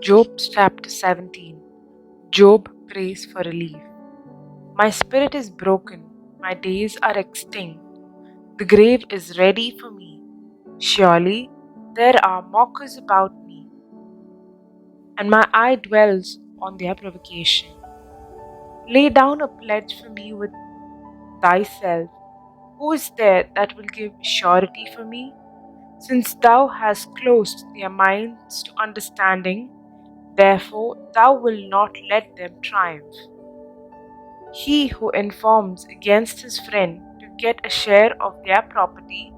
Job chapter 17. Job prays for relief. My spirit is broken, my days are extinct. The grave is ready for me. Surely there are mockers about me, and my eye dwells on their provocation. Lay down a pledge for me with thyself. Who is there that will give surety for me? Since thou hast closed their minds to understanding, therefore thou wilt not let them triumph. He who informs against his friend to get a share of their property,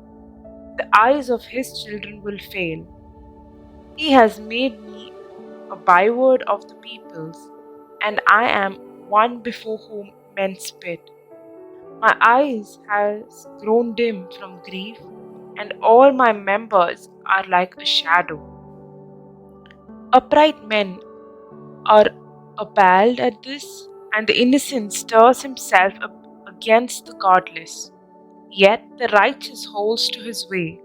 the eyes of his children will fail. He has made me a byword of the peoples, and I am one before whom men spit. My eyes has grown dim from grief, and all my members are like a shadow. Upright men are appalled at this, and the innocent stirs himself up against the godless. Yet the righteous holds to his way,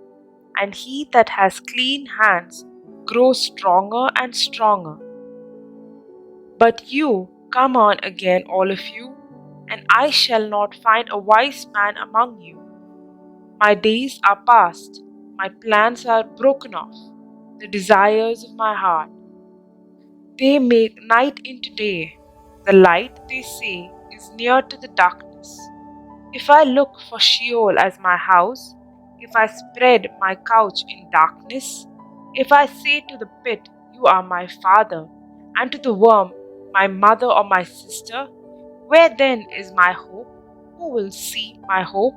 and he that has clean hands grows stronger and stronger. But you, come on again, all of you, and I shall not find a wise man among you. My days are past, my plans are broken off, the desires of my heart. They make night into day. The light, they say, is near to the darkness. If I look for Sheol as my house, if I spread my couch in darkness, if I say to the pit, you are my father, and to the worm, my mother or my sister, where then is my hope? Who will see my hope?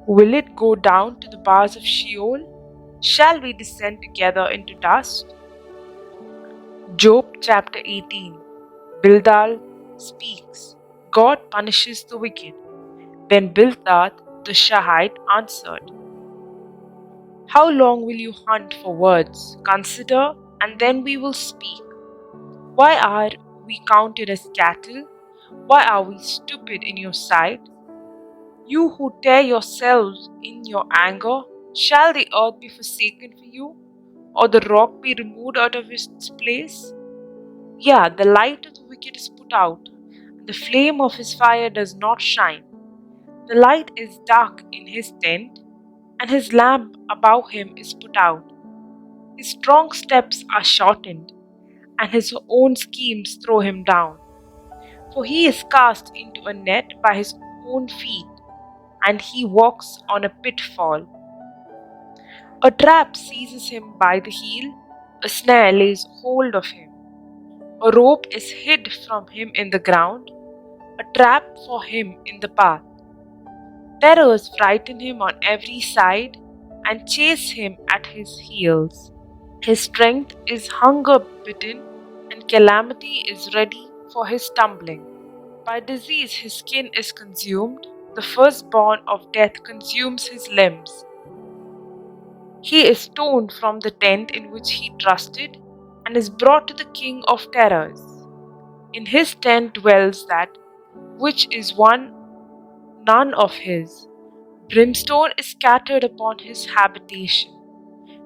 Will it go down to the bars of Sheol? Shall we descend together into dust? Job chapter 18. Bildad speaks. God punishes the wicked. Then Bildad the Shahite answered, How long will you hunt for words? Consider, and then we will speak. Why are we counted as cattle? Why are we stupid in your sight? You who tear yourselves in your anger, shall the earth be forsaken for you, or the rock be removed out of its place? Yeah, the light of the wicked is put out, and the flame of his fire does not shine. The light is dark in his tent, and his lamp above him is put out. His strong steps are shortened, and his own schemes throw him down. For he is cast into a net by his own feet, and he walks on a pitfall. A trap seizes him by the heel, a snare lays hold of him. A rope is hid from him in the ground, a trap for him in the path. Terrors frighten him on every side and chase him at his heels. His strength is hunger bitten, and calamity is ready for his stumbling. By disease his skin is consumed, the firstborn of death consumes his limbs. He is torn from the tent in which he trusted, and is brought to the king of terrors. In his tent dwells that which is none of his. Brimstone is scattered upon his habitation.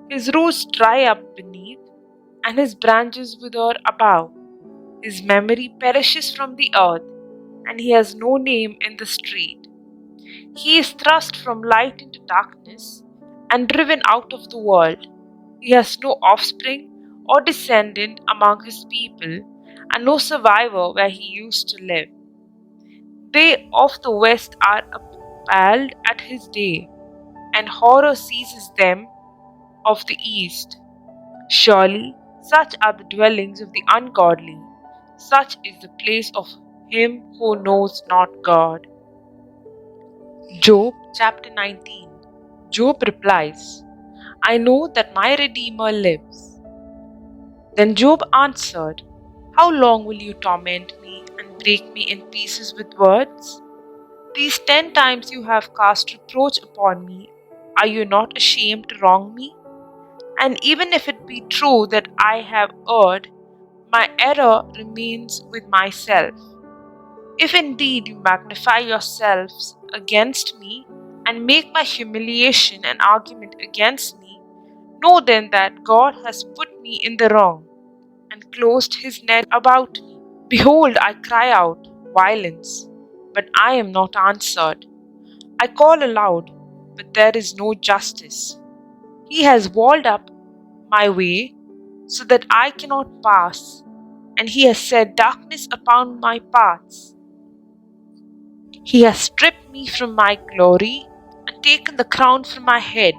His roots dry up beneath, and his branches wither above. His memory perishes from the earth, and he has no name in the street. He is thrust from light into darkness, and driven out of the world. He has no offspring or descendant among his people, and no survivor where he used to live. They of the west are appalled at his day, and horror seizes them of the east. Surely such are the dwellings of the ungodly, such is the place of him who knows not God. Job chapter 19. Job replies, I know that my Redeemer lives. Then Job answered, How long will you torment me and break me in pieces with words? These 10 times you have cast reproach upon me. Are you not ashamed to wrong me? And even if it be true that I have erred, my error remains with myself. If indeed you magnify yourselves against me and make my humiliation an argument against me, know then that God has put me in the wrong. and closed his net about me. Behold, I cry out, violence, but I am not answered. I call aloud, but there is no justice. He has walled up my way so that I cannot pass, and he has set darkness upon my paths. He has stripped me from my glory and taken the crown from my head.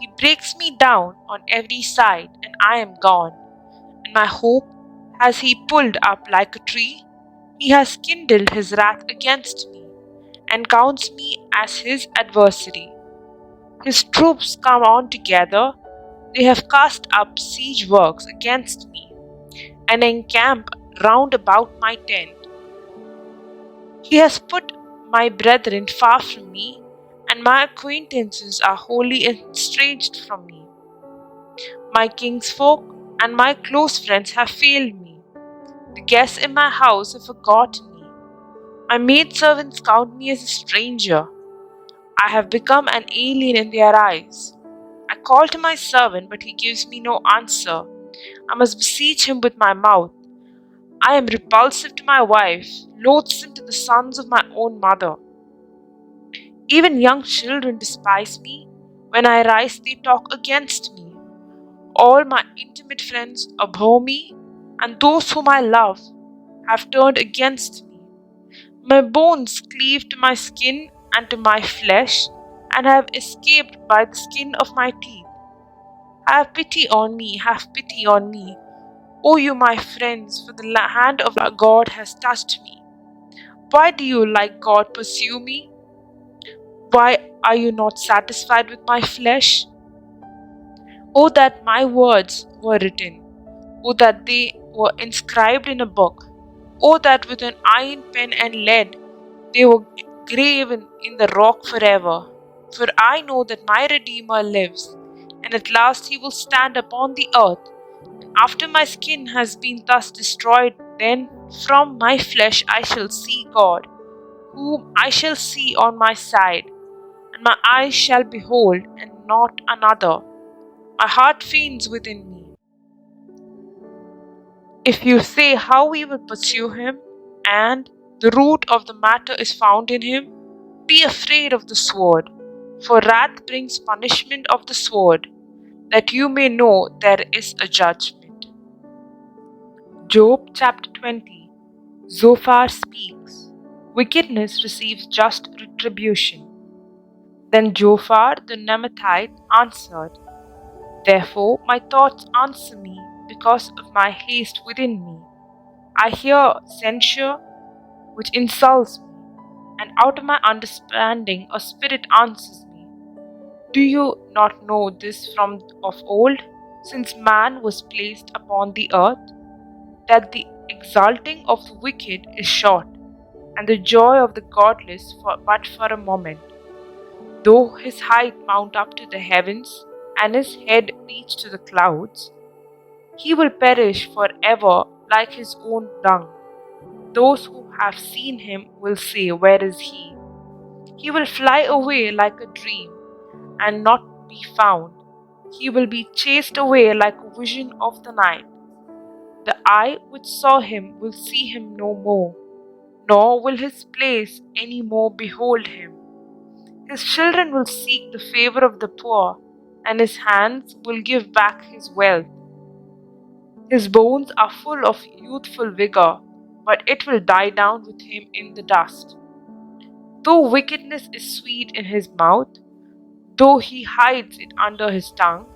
He breaks me down on every side, and I am gone. And my hope has he pulled up like a tree. He has kindled his wrath against me, and counts me as his adversary. His troops come on together. They have cast up siege works against me, and encamp round about my tent. He has put my brethren far from me, and my acquaintances are wholly estranged from me. My kinsfolk and my close friends have failed me. The guests in my house have forgotten me. My maidservants count me as a stranger. I have become an alien in their eyes. I call to my servant, but he gives me no answer. I must beseech him with my mouth. I am repulsive to my wife, loathsome to the sons of my own mother. Even young children despise me. When I rise, they talk against me. All my intimate friends abhor me, and those whom I love have turned against me. My bones cleave to my skin and to my flesh, and have escaped by the skin of my teeth. Have pity on me, have pity on me, O you my friends, for the hand of our God has touched me. Why do you, like God, pursue me? Why are you not satisfied with my flesh? Oh, that my words were written. Oh, that they were inscribed in a book. Oh, that with an iron pen and lead they were graven in the rock forever. For I know that my Redeemer lives, and at last he will stand upon the earth. And after my skin has been thus destroyed, then from my flesh I shall see God, whom I shall see on my side, and my eyes shall behold, and not another. My heart faints within me. If you say how we will pursue him, and the root of the matter is found in him, be afraid of the sword, for wrath brings punishment of the sword, that you may know there is a judgment. Job chapter 20. Zophar speaks. Wickedness receives just retribution. Then Zophar the Naamathite answered, Therefore my thoughts answer me because of my haste within me. I hear censure which insults me, and out of my understanding a spirit answers me. Do you not know this from of old, since man was placed upon the earth, that the exulting of the wicked is short, and the joy of the godless but for a moment? Though his height mount up to the heavens, and his head reach to the clouds, he will perish forever like his own dung. Those who have seen him will say, Where is he? He will fly away like a dream, and not be found. He will be chased away like a vision of the night. The eye which saw him will see him no more, nor will his place any more behold him. His children will seek the favor of the poor, and his hands will give back his wealth. His bones are full of youthful vigor, but it will die down with him in the dust. Though wickedness is sweet in his mouth, though he hides it under his tongue,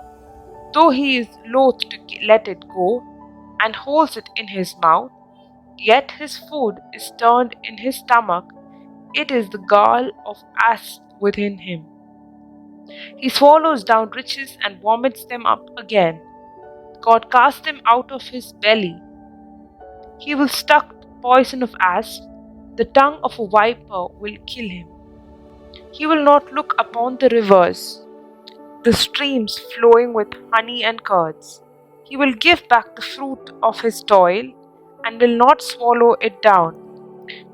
though he is loath to let it go, and holds it in his mouth, yet his food is turned in his stomach, it is the gall of asp within him. He swallows down riches and vomits them up again. God casts them out of his belly. He will suck the poison of asp, the tongue of a viper will kill him. He will not look upon the rivers, the streams flowing with honey and curds. He will give back the fruit of his toil, and will not swallow it down.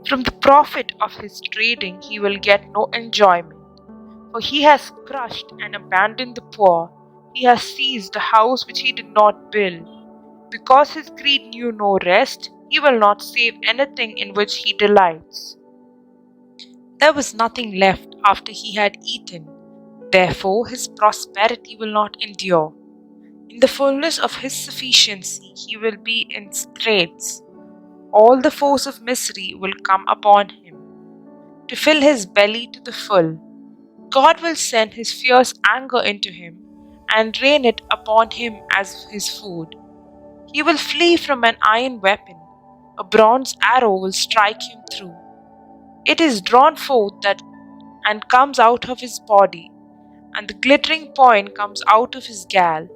From the profit of his trading he will get no enjoyment. For he has crushed and abandoned the poor. He has seized the house which he did not build. Because his greed knew no rest, he will not save anything in which he delights. There was nothing left after he had eaten. Therefore, his prosperity will not endure. In the fullness of his sufficiency, he will be in straits. All the force of misery will come upon him. To fill his belly to the full, God will send his fierce anger into him and rain it upon him as his food. He will flee from an iron weapon. A bronze arrow will strike him through. It is drawn forth that and comes out of his body, and the glittering point comes out of his gall.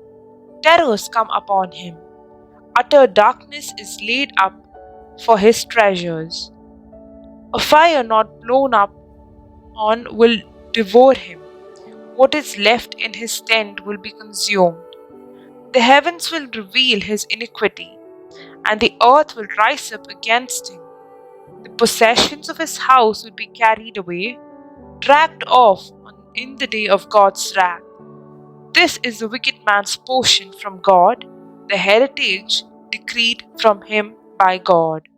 Terrors come upon him. Utter darkness is laid up for his treasures. A fire not blown up on will devour him. What is left in his tent will be consumed. The heavens will reveal his iniquity, and the earth will rise up against him. The possessions of his house will be carried away, dragged off in the day of God's wrath. This is the wicked man's portion from God, the heritage decreed from him by God.